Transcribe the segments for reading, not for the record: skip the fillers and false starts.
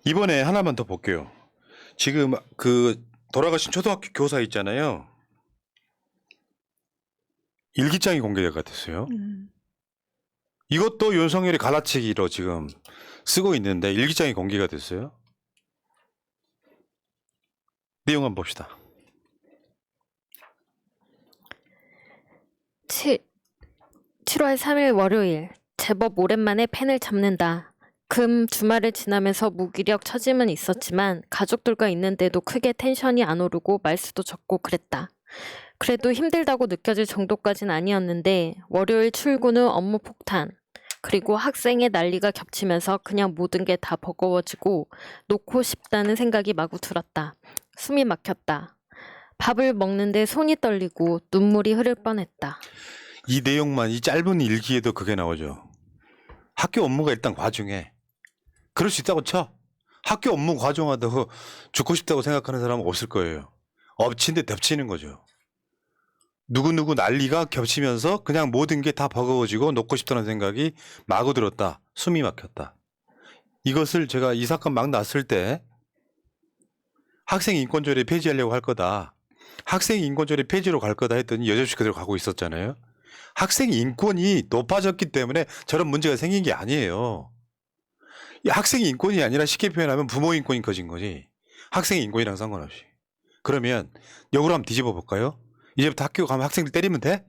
이번에 하나만 더 볼게요. 지금 그 돌아가신 초등학교 교사 있잖아요. 일기장이 공개가 됐어요. 이것도 윤석열이 갈라치기로 지금 쓰고 있는데 일기장이 공개가 됐어요. 내용 한번 봅시다. 7월 3일 월요일 제법 오랜만에 펜을 잡는다. 금 주말을 지나면서 무기력 처짐은 있었지만 가족들과 있는데도 크게 텐션이 안 오르고 말수도 적고 그랬다. 그래도 힘들다고 느껴질 정도까진 아니었는데 월요일 출근 후 업무 폭탄 그리고 학생의 난리가 겹치면서 그냥 모든 게 다 버거워지고 놓고 싶다는 생각이 마구 들었다. 숨이 막혔다. 밥을 먹는데 손이 떨리고 눈물이 흐를 뻔했다. 이 내용만 이 짧은 일기에도 그게 나오죠. 학교 업무가 일단 과중해. 그럴 수 있다고 쳐. 학교 업무 과중하다고 죽고 싶다고 생각하는 사람은 없을 거예요. 엎친 데 덮치는 거죠. 누구누구 난리가 겹치면서 그냥 모든 게 다 버거워지고 놓고 싶다는 생각이 마구 들었다. 숨이 막혔다. 이것을 제가 이 사건 막 났을 때 학생 인권조례 폐지하려고 할 거다. 학생 인권조례 폐지로 갈 거다 했더니 여전히 그대로 가고 있었잖아요. 학생 인권이 높아졌기 때문에 저런 문제가 생긴 게 아니에요. 이 학생 인권이 아니라 쉽게 표현하면 부모 인권이 커진 거지. 학생 인권이랑 상관없이. 그러면 역으로 한번 뒤집어 볼까요? 이제부터 학교 가면 학생들 때리면 돼?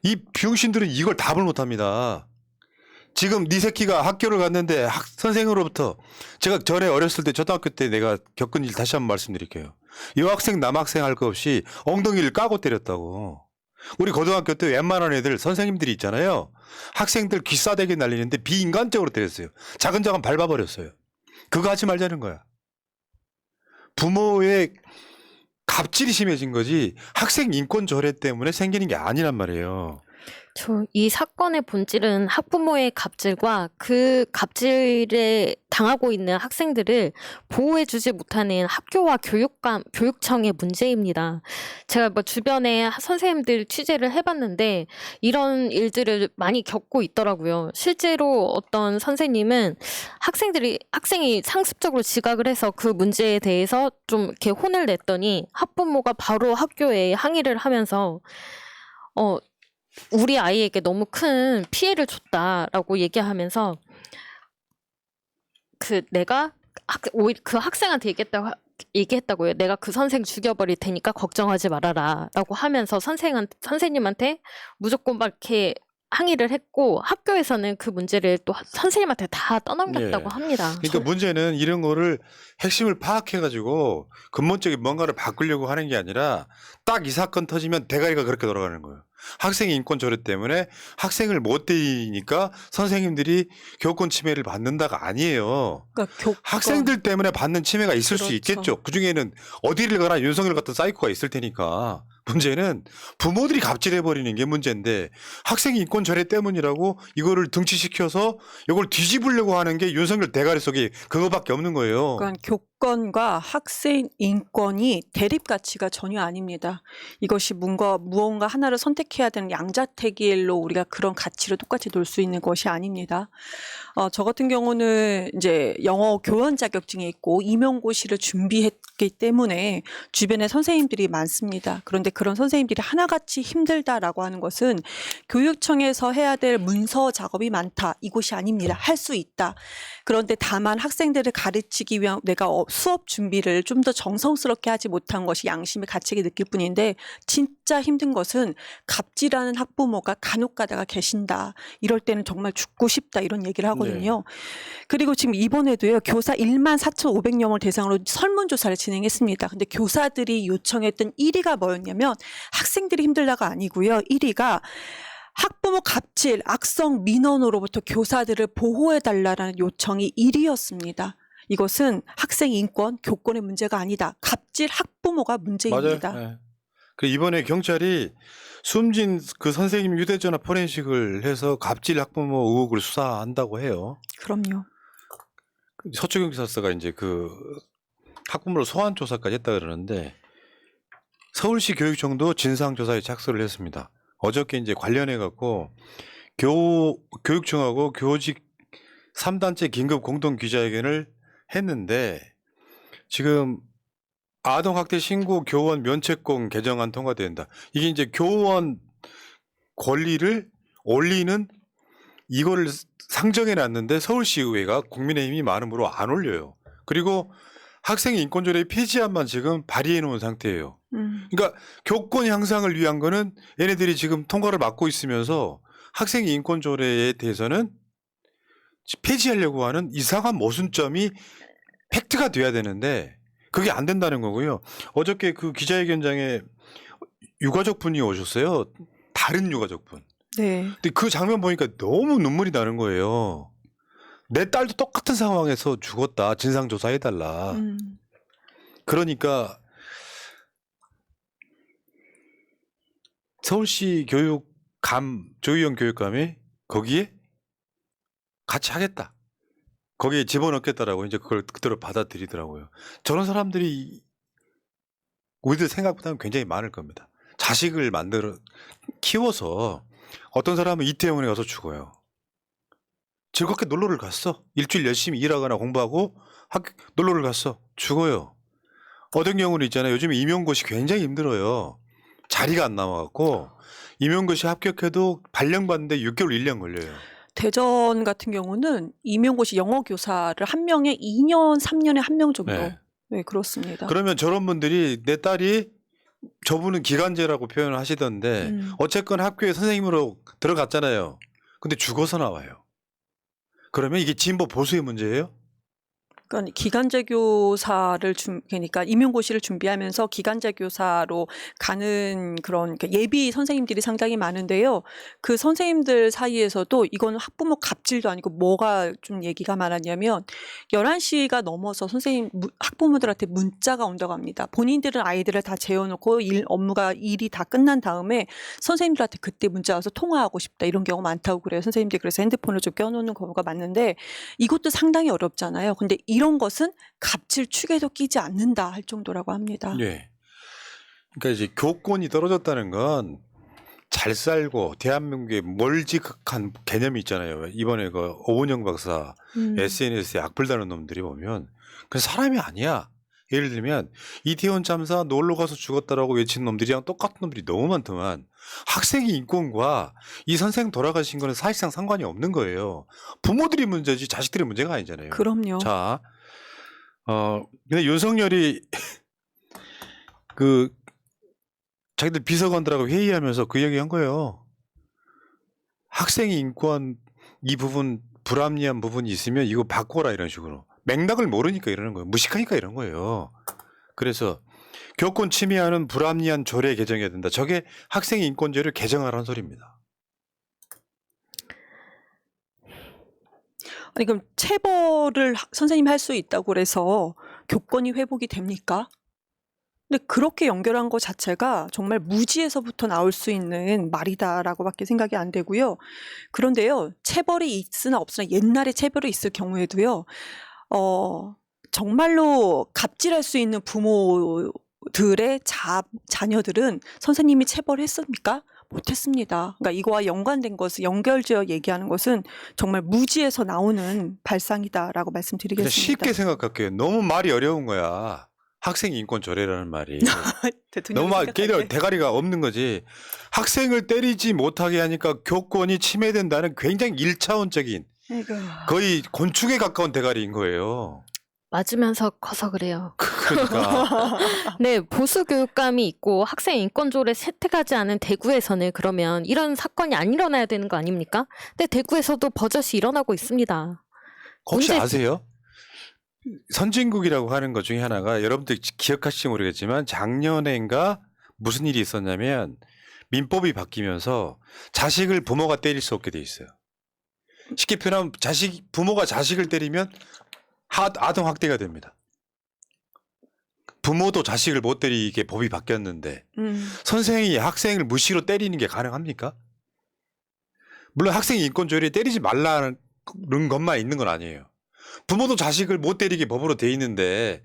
이 병신들은 이걸 답을 못 합니다. 지금 네 새끼가 학교를 갔는데 선생으로부터 제가 전에 어렸을 때 초등학교 때 내가 겪은 일 다시 한번 말씀드릴게요. 여학생 남학생 할 거 없이 엉덩이를 까고 때렸다고. 우리 고등학교 때 웬만한 애들 선생님들이 있잖아요. 학생들 귀싸대기 날리는데 비인간적으로 때렸어요. 자근자근 밟아버렸어요. 그거 하지 말자는 거야. 부모의 갑질이 심해진 거지 학생 인권 조례 때문에 생기는 게 아니란 말이에요. 이 사건의 본질은 학부모의 갑질과 그 갑질에 당하고 있는 학생들을 보호해주지 못하는 학교와 교육청의 문제입니다. 제가 뭐 주변에 선생님들 취재를 해봤는데 이런 일들을 많이 겪고 있더라고요. 실제로 어떤 선생님은 학생이 상습적으로 지각을 해서 그 문제에 대해서 좀 이렇게 혼을 냈더니 학부모가 바로 학교에 항의를 하면서 우리 아이에게 너무 큰 피해를 줬다라고 얘기하면서 내가 오히려 그 학생한테 얘기했다고요. 내가 그 선생 죽여버릴 테니까 걱정하지 말아라라고 하면서 선생님한테 무조건 막 이렇게 항의를 했고 학교에서는 그 문제를 또 선생님한테 다 떠넘겼다고 합니다. 그러니까 문제는 이런 거를 핵심을 파악해가지고 근본적인 뭔가를 바꾸려고 하는 게 아니라 딱 이 사건 터지면 대가리가 그렇게 돌아가는 거예요. 학생 인권 조례 때문에 학생을 못 때리니까 선생님들이 교권 침해를 받는다가 아니에요. 그러니까 학생들 때문에 받는 침해가 있을 수 있겠죠. 그중에는 어디를 가나 윤석열 같은 사이코가 있을 테니까. 문제는 부모들이 갑질해버리는 게 문제인데 학생 인권 조례 때문이라고 이거를 등치시켜서 이걸 뒤집으려고 하는 게 윤석열 대가리 속에 그거밖에 없는 거예요. 그러니까 교권과 학생 인권이 대립 가치가 전혀 아닙니다. 이것이 무언가 하나를 선택해야 되는 양자택일로 우리가 그런 가치를 똑같이 놓을 수 있는 것이 아닙니다. 저 같은 경우는 이제 영어 교원 자격증이 있고 임용고시를 준비했기 때문에 주변에 선생님들이 많습니다. 그런데 그런 선생님들이 하나같이 힘들다라고 하는 것은 교육청에서 해야 될 문서 작업이 많다. 이것이 아닙니다. 할 수 있다. 그런데 다만 학생들을 가르치기 위한 내가 수업 준비를 좀 더 정성스럽게 하지 못한 것이 양심의 가책이 느낄 뿐인데 진짜 힘든 것은 갑질하는 학부모가 간혹 가다가 계신다. 이럴 때는 정말 죽고 싶다 이런 얘기를 하거든요. 그리고 지금 이번에도요. 교사 14,500명을 대상으로 설문조사를 진행했습니다. 근데 교사들이 요청했던 1위가 뭐였냐면 학생들이 힘들다가 아니고요. 1위가 학부모 갑질, 악성 민원으로부터 교사들을 보호해달라는 요청이 1위였습니다. 이것은 학생 인권, 교권의 문제가 아니다. 갑질 학부모가 문제입니다. 맞아요. 네. 그 이번에 경찰이 숨진 그 선생님 휴대전화 포렌식을 해서 갑질 학부모 의혹을 수사한다고 해요. 그럼요. 서초경찰서가 이제 그 학부모를 소환 조사까지 했다 그러는데 서울시 교육청도 진상조사에 착수를 했습니다. 어저께 이제 관련해 갖고 교육청하고 교직 3단체 긴급 공동 기자회견을 했는데 지금 아동학대 신고 교원 면책권 개정안 통과된다. 이게 이제 교원 권리를 올리는 이거를 상정해 놨는데 서울시의회가 국민의힘이 많음으로 안 올려요. 그리고 학생 인권조례 폐지안만 지금 발의해 놓은 상태예요. 그러니까 교권 향상을 위한 거는 얘네들이 지금 통과를 막고 있으면서 학생 인권조례에 대해서는 폐지하려고 하는 이상한 모순점이 팩트가 돼야 되는데 그게 안 된다는 거고요. 어저께 그 기자회견장에 유가족 분이 오셨어요. 다른 유가족 분. 네. 근데 그 장면 보니까 너무 눈물이 나는 거예요. 내 딸도 똑같은 상황에서 죽었다. 진상조사해달라. 그러니까 서울시 교육감, 조희영 교육감이 거기에 같이 하겠다. 거기에 집어넣겠다라고 이제 그걸 그대로 받아들이더라고요. 저런 사람들이 우리들 생각보다는 굉장히 많을 겁니다. 자식을 키워서 어떤 사람은 이태원에 가서 죽어요. 즐겁게 놀러를 갔어. 일주일 열심히 일하거나 공부하고 놀러를 갔어. 죽어요. 어떤 경우는 있잖아요. 요즘에 임용고시 굉장히 힘들어요. 자리가 안 나와갖고 임용고시 합격해도 발령받는데 6개월 1년 걸려요. 대전 같은 경우는 임용고시 영어 교사를 한 명에 2년, 3년에 한 명 정도. 네. 네, 그렇습니다. 그러면 저런 분들이 내 딸이 저분은 기간제라고 표현을 하시던데 어쨌건 학교에 선생님으로 들어갔잖아요. 근데 죽어서 나와요. 그러면 이게 진보 보수의 문제예요? 그러니까 기간제 교사를 그러니까 임용고시를 준비하면서 기간제 교사로 가는 그런 예비 선생님들이 상당히 많은데요. 그 선생님들 사이에서도 이건 학부모 갑질도 아니고 뭐가 좀 얘기가 많았냐면 11시가 넘어서 학부모들한테 문자가 온다고 합니다. 본인들은 아이들을 다 재워놓고 일이 다 끝난 다음에 선생님들한테 그때 문자 와서 통화하고 싶다 이런 경우가 많다고 그래요. 선생님들이 그래서 핸드폰을 좀 껴놓는 경우가 많은데 이것도 상당히 어렵잖아요. 근데 이런 것은 갑질 축에도 끼지 않는다 할 정도라고 합니다. 예. 그러니까 이제 교권이 떨어졌다는 건 잘 살고 대한민국에 멀지극한 개념이 있잖아요. 이번에 그 오은영 박사 SNS에 악플다는 놈들이 보면 그 사람이 아니야. 예를 들면 이태원 참사 놀러 가서 죽었다라고 외친 놈들이랑 똑같은 놈들이 너무 많더만 학생의 인권과 이 선생 돌아가신 거는 사실상 상관이 없는 거예요. 부모들이 문제지 자식들이 문제가 아니잖아요. 그럼요. 자, 근데 윤석열이 그 자기들 비서관들하고 회의하면서 그 얘기 한 거예요. 학생의 인권 이 부분 불합리한 부분이 있으면 이거 바꿔라 이런 식으로. 맥락을 모르니까 이러는 거예요. 무식하니까 이런 거예요. 그래서 교권 침해하는 불합리한 조례 개정해야 된다. 저게 학생의 인권제를 개정하라는 소리입니다. 아니 그럼 체벌을 선생님이 할 수 있다고 그래서 교권이 회복이 됩니까? 근데 그렇게 연결한 것 자체가 정말 무지에서부터 나올 수 있는 말이다라고밖에 생각이 안 되고요. 그런데요, 체벌이 있으나 없으나 옛날에 체벌이 있을 경우에도요, 정말로 갑질할 수 있는 부모들의 자녀들은 선생님이 체벌했습니까? 못했습니다. 그러니까 이거와 연관된 것을 연결지어 얘기하는 것은 정말 무지에서 나오는 발상이다라고 그냥 말씀드리겠습니다. 쉽게 생각할게요. 너무 말이 어려운 거야. 학생 인권 조례라는 말이. 대통령이 너무 생각할 때. 대가리가 없는 거지. 학생을 때리지 못하게 하니까 교권이 침해된다는 굉장히 1차원적인 아이고. 거의 곤충에 가까운 대가리인 거예요. 맞으면서 커서 그래요. 그러니까 네, 보수 교육감이 있고 학생 인권조례 채택하지 않은 대구에서는 그러면 이런 사건이 안 일어나야 되는 거 아닙니까? 근데 대구에서도 버젓이 일어나고 있습니다. 혹시 문제- 아세요? 선진국이라고 하는 것 중에 하나가 여러분들 기억하실지 모르겠지만 작년엔가 무슨 일이 있었냐면 민법이 바뀌면서 자식을 부모가 때릴 수 없게 돼 있어요. 쉽게 표현하면 부모가 자식을 때리면 아동 학대가 됩니다. 부모도 자식을 못 때리게 법이 바뀌었는데 선생이 학생을 무시로 때리는 게 가능합니까? 물론 학생 인권조례에 때리지 말라는 것만 있는 건 아니에요. 부모도 자식을 못 때리게 법으로 돼 있는데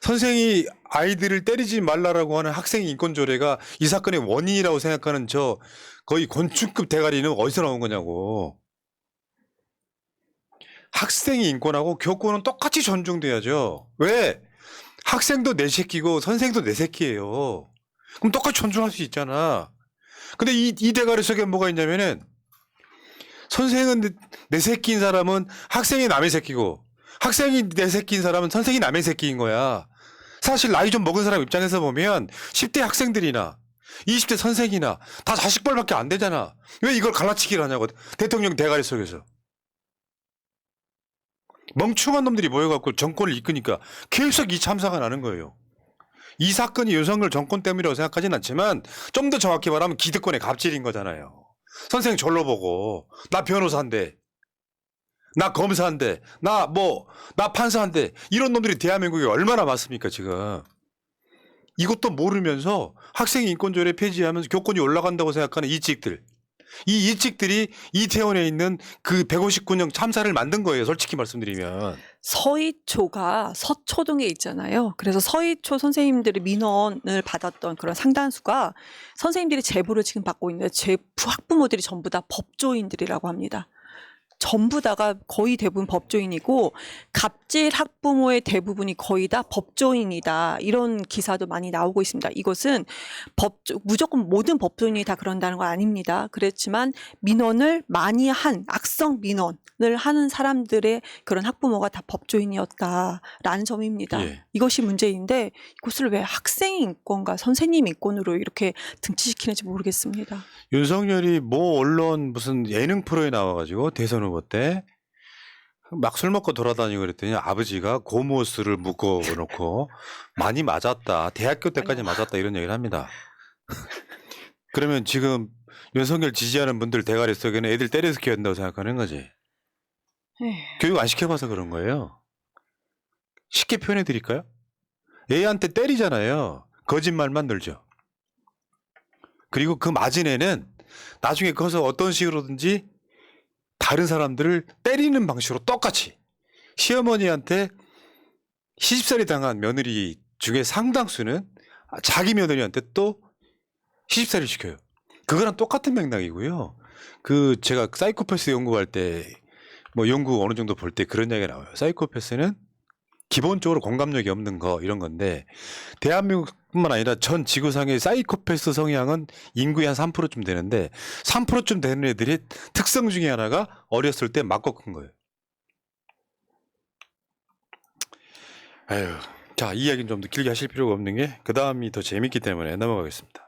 선생이 아이들을 때리지 말라라고 하는 학생 인권조례가 이 사건의 원인이라고 생각하는 저 거의 곤충급 대가리는 어디서 나온 거냐고. 학생의 인권하고 교권은 똑같이 존중돼야죠. 왜? 학생도 내 새끼고 선생도 내 새끼예요. 그럼 똑같이 존중할 수 있잖아. 근데 이 대가리 속에 뭐가 있냐면은 선생은 내 새끼인 사람은 학생이 남의 새끼고 학생이 내 새끼인 사람은 선생이 남의 새끼인 거야. 사실 나이 좀 먹은 사람 입장에서 보면 10대 학생들이나 20대 선생이나 다 자식벌밖에 안 되잖아. 왜 이걸 갈라치기를 하냐고. 대통령 대가리 속에서. 멍청한 놈들이 모여갖고 정권을 이끄니까 계속 이 참사가 나는 거예요. 이 사건이 윤석열 정권 때문이라고 생각하진 않지만 좀 더 정확히 말하면 기득권의 갑질인 거잖아요. 선생 절로 보고 나 변호사인데 나 검사인데 나 판사인데 이런 놈들이 대한민국에 얼마나 많습니까 지금. 이것도 모르면서 학생 인권조례 폐지하면서 교권이 올라간다고 생각하는 이찍들. 이 이찍들이 이태원에 있는 그 159년 참사를 만든 거예요. 솔직히 말씀드리면. 서희초가 서초동에 있잖아요. 그래서 서희초 선생님들이 민원을 받았던 그런 상당수가 선생님들이 제보를 지금 받고 있는데 학부모들이 전부 다 법조인들이라고 합니다. 전부 다가 거의 대부분 법조인이고 갑질 학부모의 대부분이 거의 다 법조인이다. 이런 기사도 많이 나오고 있습니다. 이것은 무조건 모든 법조인이 다 그런다는 건 아닙니다. 그렇지만 민원을 많이 한 악성 민원을 하는 사람들의 그런 학부모가 다 법조인이었다라는 점입니다. 예. 이것이 문제인데 이것을 왜 학생의 인권과 선생님 인권으로 이렇게 등치시키는지 모르겠습니다. 윤석열이 언론 무슨 예능 프로에 나와가지고 대선 후보 때 막 술 먹고 돌아다니고 그랬더니 아버지가 고무술을 묶어 놓고 많이 맞았다. 대학교 때까지 맞았다 이런 얘기를 합니다. 그러면 지금 윤석열 지지하는 분들 대가리 속에는 애들 때려서 키운다고 생각하는 거지. 교육 안 시켜봐서 그런 거예요. 쉽게 표현해 드릴까요? 애한테 때리잖아요. 거짓말만 늘죠. 그리고 그 맞은 애는 나중에 커서 어떤 식으로든지 다른 사람들을 때리는 방식으로 똑같이 시어머니한테 시집살이 당한 며느리 중에 상당수는 자기 며느리한테 또 시집살이를 시켜요. 그거랑 똑같은 맥락이고요. 제가 사이코패스 연구할 때 연구 어느 정도 볼 때 그런 이야기가 나와요. 사이코패스는 기본적으로 공감력이 없는 거 이런 건데 대한민국뿐만 아니라 전 지구상의 사이코패스 성향은 인구의 한 3%쯤 되는데 3%쯤 되는 애들이 특성 중에 하나가 어렸을 때 맞고 큰 거예요. 아유, 자, 이 이야기는 좀 더 길게 하실 필요가 없는 게 그 다음이 더 재밌기 때문에 넘어가겠습니다.